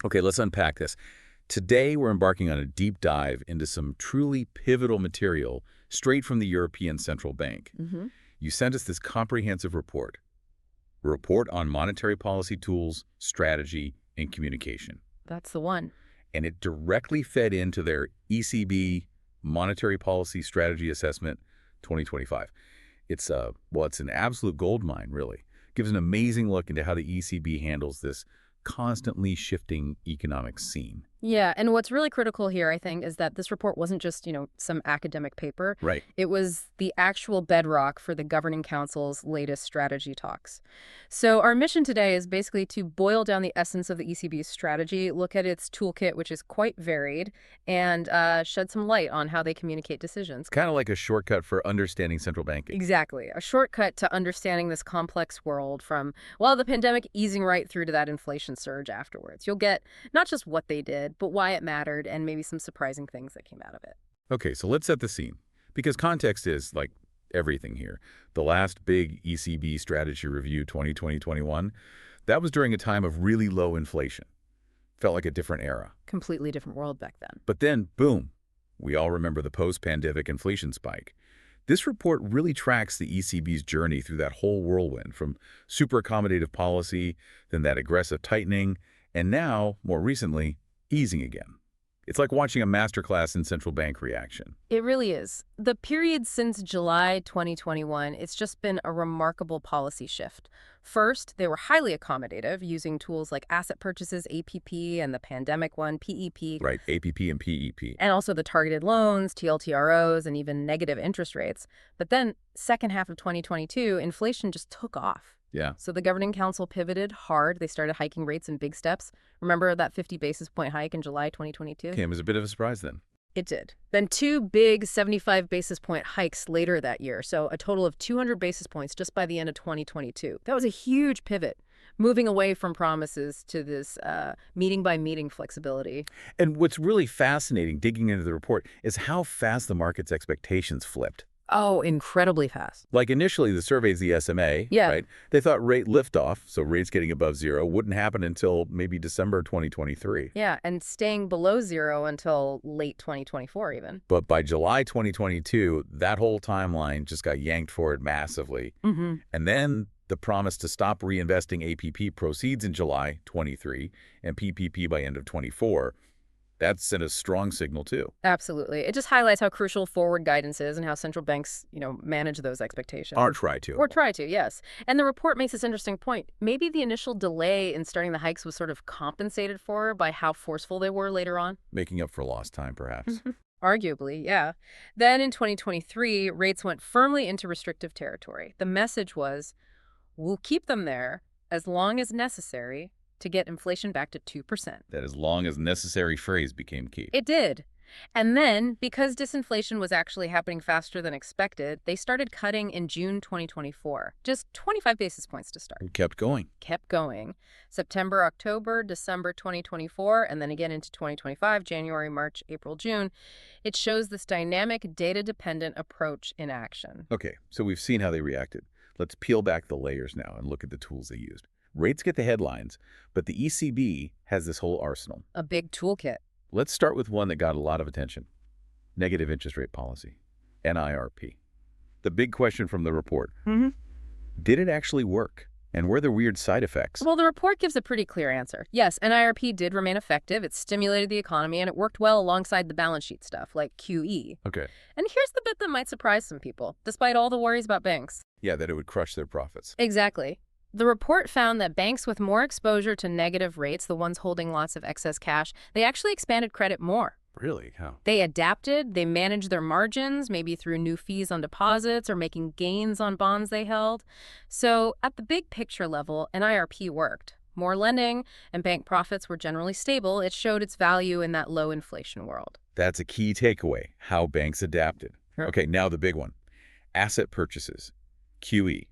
Okay, let's unpack this. Today, we're embarking on a deep dive into some truly pivotal material straight from the European Central Bank. Hmm. You sent us this comprehensive report, a report on monetary policy tools, strategy, and communication. That's the one. And it directly fed into their ECB Monetary Policy Strategy Assessment 2025. It's an absolute goldmine, really. Gives an amazing look into how the ECB handles this constantly shifting economic scene. Yeah, and what's really critical here, I think, is that this report wasn't just, some academic paper. Right. It was the actual bedrock for the Governing Council's latest strategy talks. So our mission today is basically to boil down the essence of the ECB's strategy, look at its toolkit, which is quite varied, and shed some light on how they communicate decisions. Kind of like a shortcut for understanding central banking. Exactly. A shortcut to understanding this complex world from, the pandemic easing right through to that inflation surge afterwards. You'll get not just what they did, but why it mattered and maybe some surprising things that came out of it. Okay, so let's set the scene. Because context is, like, everything here. The last big ECB strategy review, 2020-21, that was during a time of really low inflation. Felt like a different era. Completely different world back then. But then, boom, we all remember the post-pandemic inflation spike. This report really tracks the ECB's journey through that whole whirlwind, from super accommodative policy, then that aggressive tightening, and now, more recently, easing again. It's like watching a masterclass in central bank reaction. It really is. The period since July 2021, it's just been a remarkable policy shift. First, they were highly accommodative, using tools like asset purchases, APP, and the pandemic one, PEP, Right, APP and PEP. and also the targeted loans, TLTROs, and even negative interest rates. But then, second half of 2022, inflation just took off. Yeah. So the Governing Council pivoted hard. They started hiking rates in big steps. Remember that 50 basis point hike in July 2022? Came as a bit of a surprise then. It did. Then two big 75 basis point hikes later that year. So a total of 200 basis points just by the end of 2022. That was a huge pivot, moving away from promises to this meeting by meeting flexibility. And what's really fascinating, digging into the report, is how fast the market's expectations flipped. Oh, incredibly fast. Like initially, the surveys, the SMA, Yeah. right? They thought rate liftoff, so rates getting above zero, wouldn't happen until maybe December 2023. Yeah, and staying below zero until late 2024 even. But by July 2022, that whole timeline just got yanked forward massively. Mm-hmm. And then the promise to stop reinvesting APP proceeds in July 23 and PPP by end of 24. That sent a strong signal, too. Absolutely. It just highlights how crucial forward guidance is and how central banks, manage those expectations. Or try to. Or try to, yes. And the report makes this interesting point. Maybe the initial delay in starting the hikes was sort of compensated for by how forceful they were later on. Making up for lost time, perhaps. Arguably, yeah. Then in 2023, rates went firmly into restrictive territory. The message was, we'll keep them there as long as necessary to get inflation back to 2%. That as long as necessary phrase became key. It did. And then, because disinflation was actually happening faster than expected, they started cutting in June 2024. Just 25 basis points to start. And kept going. Kept going. September, October, December 2024, and then again into 2025, January, March, April, June. It shows this dynamic, data-dependent approach in action. Okay, so we've seen how they reacted. Let's peel back the layers now and look at the tools they used. Rates get the headlines, but the ECB has this whole arsenal. A big toolkit. Let's start with one that got a lot of attention. Negative interest rate policy, NIRP. The big question from the report. Did it actually work? And were there weird side effects? Well, the report gives a pretty clear answer. Yes, NIRP did remain effective. It stimulated the economy, and it worked well alongside the balance sheet stuff, like QE. Okay. And here's the bit that might surprise some people, despite all the worries about banks. Yeah, that it would crush their profits. Exactly. The report found that banks with more exposure to negative rates, the ones holding lots of excess cash, they actually expanded credit more. Really? How? They adapted, they managed their margins, maybe through new fees on deposits or making gains on bonds they held. So at the big picture level, NIRP worked. More lending, and bank profits were generally stable. It showed its value in that low inflation world. That's a key takeaway, how banks adapted. Okay, now the big one. Asset purchases, QE,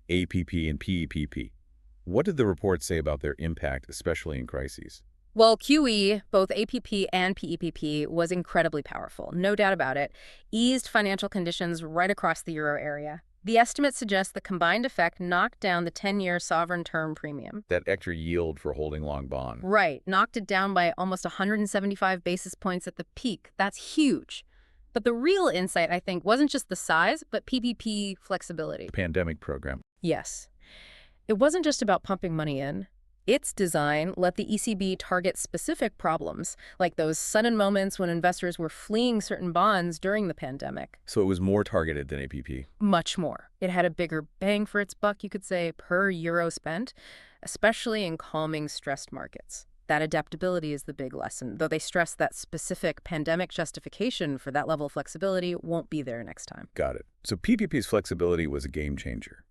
APP, and PEPP. What did the report say about their impact, especially in crises? Well, QE, both APP and PEPP, was incredibly powerful, no doubt about it. Eased financial conditions right across the euro area. The estimate suggests the combined effect knocked down the 10-year sovereign term premium. That extra yield for holding long bond. Right, knocked it down by almost 175 basis points at the peak. That's huge. But the real insight, I think, wasn't just the size, but PPP flexibility. Pandemic program. Yes. It wasn't just about pumping money in. Its design let the ECB target specific problems, like those sudden moments when investors were fleeing certain bonds during the pandemic. So it was more targeted than APP. Much more. It had a bigger bang for its buck, you could say, per euro spent, especially in calming stressed markets. That adaptability is the big lesson, though they stress that specific pandemic justification for that level of flexibility won't be there next time. Got it. So PPP's flexibility was a game changer.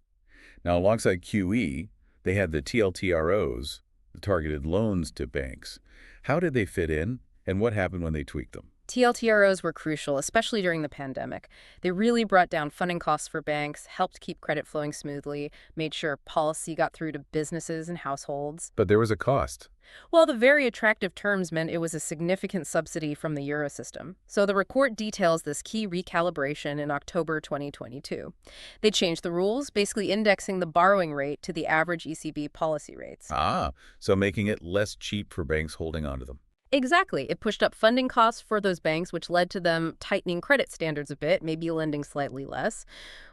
Now, alongside QE, they had the TLTROs, the targeted loans to banks. How did they fit in, and what happened when they tweaked them? TLTROs were crucial, especially during the pandemic. They really brought down funding costs for banks, helped keep credit flowing smoothly, made sure policy got through to businesses and households. But there was a cost. Well, the very attractive terms meant it was a significant subsidy from the Eurosystem. So the report details this key recalibration in October 2022. They changed the rules, basically indexing the borrowing rate to the average ECB policy rates. Ah, so making it less cheap for banks holding onto them. Exactly. It pushed up funding costs for those banks, which led to them tightening credit standards a bit, maybe lending slightly less,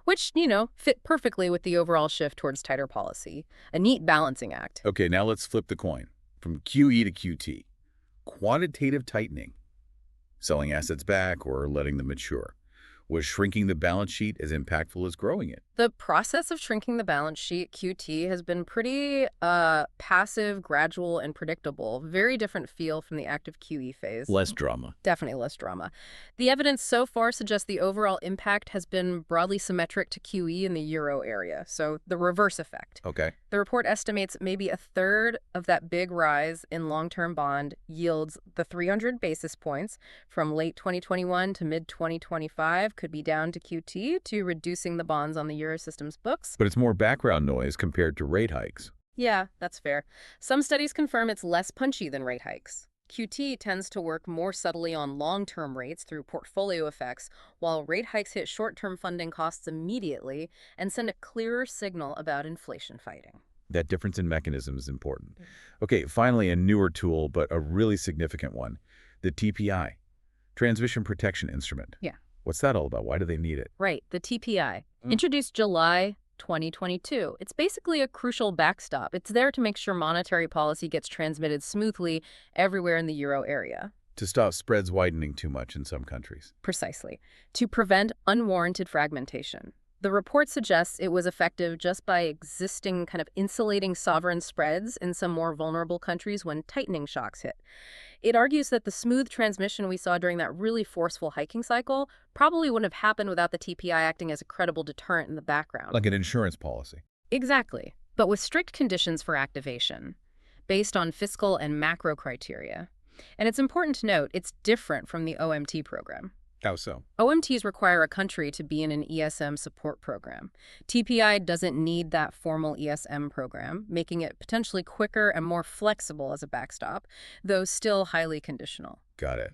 which, fit perfectly with the overall shift towards tighter policy. A neat balancing act. Okay, now let's flip the coin. From QE to QT. Quantitative tightening. Selling assets back or letting them mature. Was shrinking the balance sheet as impactful as growing it? The process of shrinking the balance sheet, QT, has been pretty passive, gradual, and predictable. Very different feel from the active QE phase. Less drama. Definitely less drama. The evidence so far suggests the overall impact has been broadly symmetric to QE in the euro area, so the reverse effect. Okay. The report estimates maybe a third of that big rise in long-term bond yields the 300 basis points from late 2021 to mid-2025 could be down to QT to reducing the bonds on the Eurosystem's books. But it's more background noise compared to rate hikes. Yeah, that's fair. Some studies confirm it's less punchy than rate hikes. QT tends to work more subtly on long-term rates through portfolio effects, while rate hikes hit short-term funding costs immediately and send a clearer signal about inflation fighting. That difference in mechanism is important. Okay, finally, a newer tool, but a really significant one, the TPI, Transmission Protection Instrument. Yeah. What's that all about? Why do they need it? Right, the TPI. Introduced July 2022. It's basically a crucial backstop. It's there to make sure monetary policy gets transmitted smoothly everywhere in the euro area. To stop spreads widening too much in some countries. Precisely. To prevent unwarranted fragmentation. The report suggests it was effective just by existing kind of insulating sovereign spreads in some more vulnerable countries when tightening shocks hit. It argues that the smooth transmission we saw during that really forceful hiking cycle probably wouldn't have happened without the TPI acting as a credible deterrent in the background. Like an insurance policy. Exactly, but with strict conditions for activation, based on fiscal and macro criteria. And it's important to note it's different from the OMT program. How so? OMTs require a country to be in an ESM support program. TPI doesn't need that formal ESM program, making it potentially quicker and more flexible as a backstop, though still highly conditional. Got it.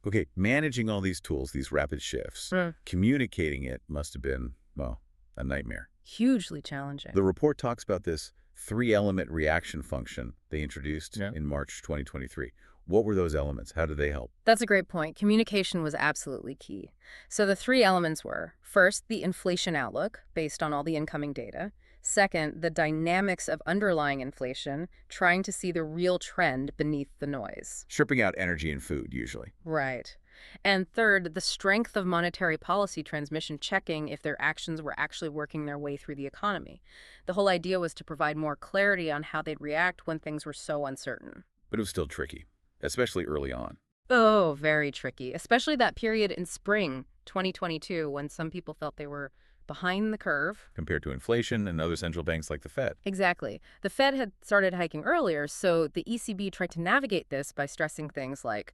Okay, managing all these tools, these rapid shifts, communicating it must have been, well, a nightmare. Hugely challenging. The report talks about this three-element reaction function they introduced in March 2023. What were those elements? How did they help? That's a great point. Communication was absolutely key. So the three elements were, first, the inflation outlook, based on all the incoming data. Second, the dynamics of underlying inflation, trying to see the real trend beneath the noise. Stripping out energy and food, usually. Right. And third, the strength of monetary policy transmission, checking if their actions were actually working their way through the economy. The whole idea was to provide more clarity on how they'd react when things were so uncertain. But it was still tricky, especially early on. Oh, very tricky, especially that period in spring 2022 when some people felt they were behind the curve. Compared to inflation and other central banks like the Fed. Exactly. The Fed had started hiking earlier, so the ECB tried to navigate this by stressing things like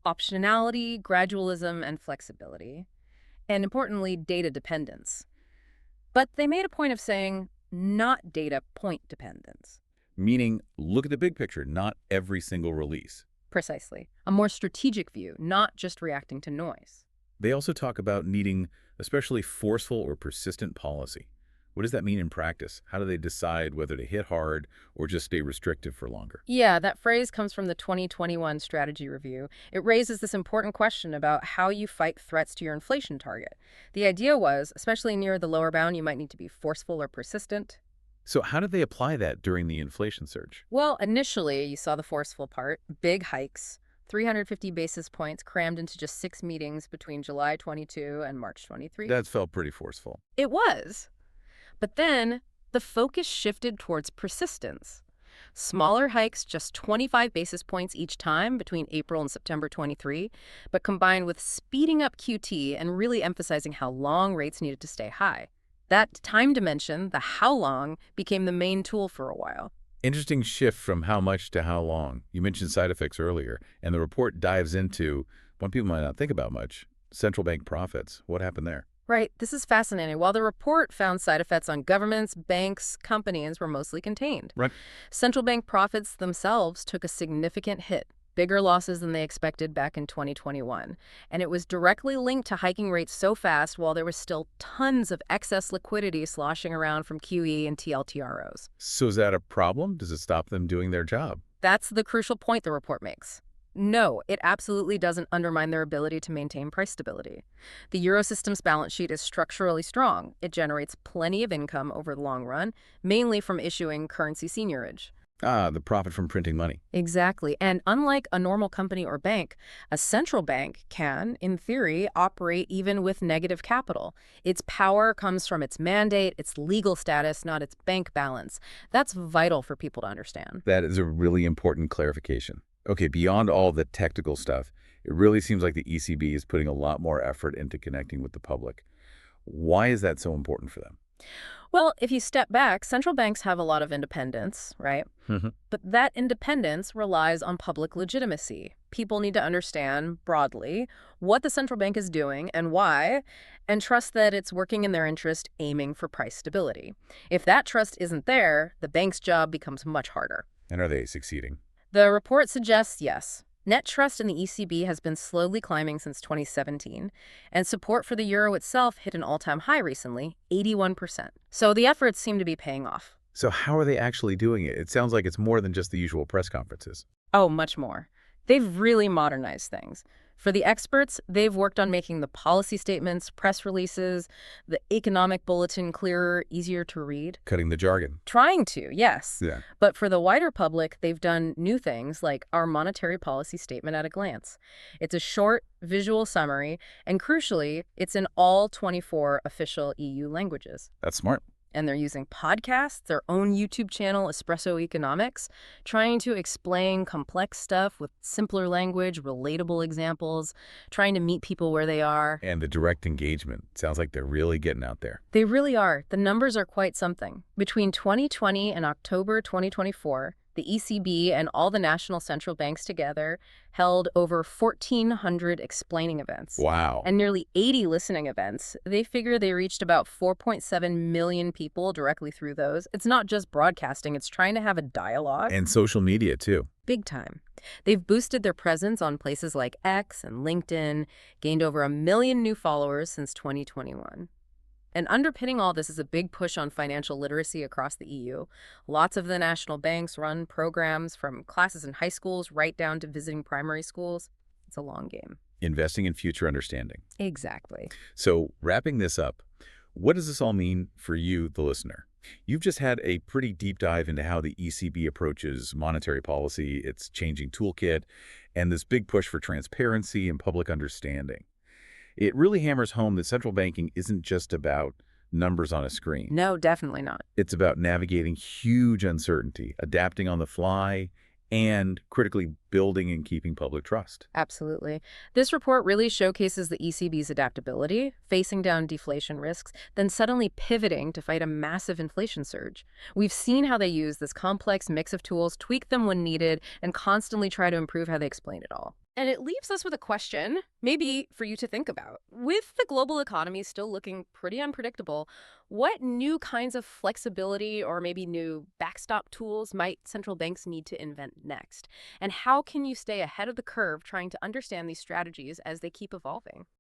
optionality, gradualism, and flexibility, and importantly, data dependence. But they made a point of saying not data point dependence. Meaning, look at the big picture, not every single release. Precisely. A more strategic view, not just reacting to noise. They also talk about needing especially forceful or persistent policy. What does that mean in practice? How do they decide whether to hit hard or just stay restrictive for longer? Yeah, that phrase comes from the 2021 strategy review. It raises this important question about how you fight threats to your inflation target. The idea was, especially near the lower bound, you might need to be forceful or persistent. So how did they apply that during the inflation surge? Well, initially, you saw the forceful part, big hikes, 350 basis points crammed into just 6 meetings between July 22 and March 23. That felt pretty forceful. It was. But then the focus shifted towards persistence. Smaller hikes, just 25 basis points each time between April and September 23, but combined with speeding up QT and really emphasizing how long rates needed to stay high. That time dimension, the how long, became the main tool for a while. Interesting shift from how much to how long. You mentioned side effects earlier, and the report dives into one people might not think about much, central bank profits. What happened there? Right, this is fascinating. While the report found side effects on governments, banks, companies were mostly contained. Right. Central bank profits themselves took a significant hit, bigger losses than they expected back in 2021. And it was directly linked to hiking rates so fast while there was still tons of excess liquidity sloshing around from QE and TLTROs. So is that a problem? Does it stop them doing their job? That's the crucial point the report makes. No, it absolutely doesn't undermine their ability to maintain price stability. The Eurosystem's balance sheet is structurally strong. It generates plenty of income over the long run, mainly from issuing currency seigniorage. Ah, the profit from printing money. Exactly. And unlike a normal company or bank, a central bank can, in theory, operate even with negative capital. Its power comes from its mandate, its legal status, not its bank balance. That's vital for people to understand. That is a really important clarification. Okay, beyond all the technical stuff, it really seems like the ECB is putting a lot more effort into connecting with the public. Why is that so important for them? Well, if you step back, central banks have a lot of independence, right? Mhm. But that independence relies on public legitimacy. People need to understand broadly what the central bank is doing and why, and trust that it's working in their interest, aiming for price stability. If that trust isn't there, the bank's job becomes much harder. And are they succeeding? The report suggests yes. Net trust in the ECB has been slowly climbing since 2017, and support for the euro itself hit an all-time high recently, 81%. So the efforts seem to be paying off. So how are they actually doing it? It sounds like it's more than just the usual press conferences. Oh, much more. They've really modernized things. For the experts, they've worked on making the policy statements, press releases, the economic bulletin clearer, easier to read. Cutting the jargon. Trying to, yes. Yeah. But for the wider public, they've done new things like our monetary policy statement at a glance. It's a short, visual summary, and crucially, it's in all 24 official EU languages. That's smart. And they're using podcasts, their own YouTube channel, Espresso Economics, trying to explain complex stuff with simpler language, relatable examples, trying to meet people where they are. And the direct engagement. Sounds like they're really getting out there. They really are. The numbers are quite something. Between 2020 and October 2024, the ECB and all the national central banks together held over 1,400 explaining events. Wow. And nearly 80 listening events. They figure they reached about 4.7 million people directly through those. It's not just broadcasting, it's trying to have a dialogue. And social media, too. Big time. They've boosted their presence on places like X and LinkedIn, gained over 1 million new followers since 2021. And underpinning all this is a big push on financial literacy across the EU. Lots of the national banks run programs from classes in high schools right down to visiting primary schools. It's a long game. Investing in future understanding. Exactly. So wrapping this up, what does this all mean for you, the listener? You've just had a pretty deep dive into how the ECB approaches monetary policy, its changing toolkit, and this big push for transparency and public understanding. It really hammers home that central banking isn't just about numbers on a screen. No, definitely not. It's about navigating huge uncertainty, adapting on the fly, and critically building and keeping public trust. Absolutely. This report really showcases the ECB's adaptability, facing down deflation risks, then suddenly pivoting to fight a massive inflation surge. We've seen how they use this complex mix of tools, tweak them when needed, and constantly try to improve how they explain it all. And it leaves us with a question, maybe for you to think about. With the global economy still looking pretty unpredictable, what new kinds of flexibility or maybe new backstop tools might central banks need to invent next? And how can you stay ahead of the curve trying to understand these strategies as they keep evolving?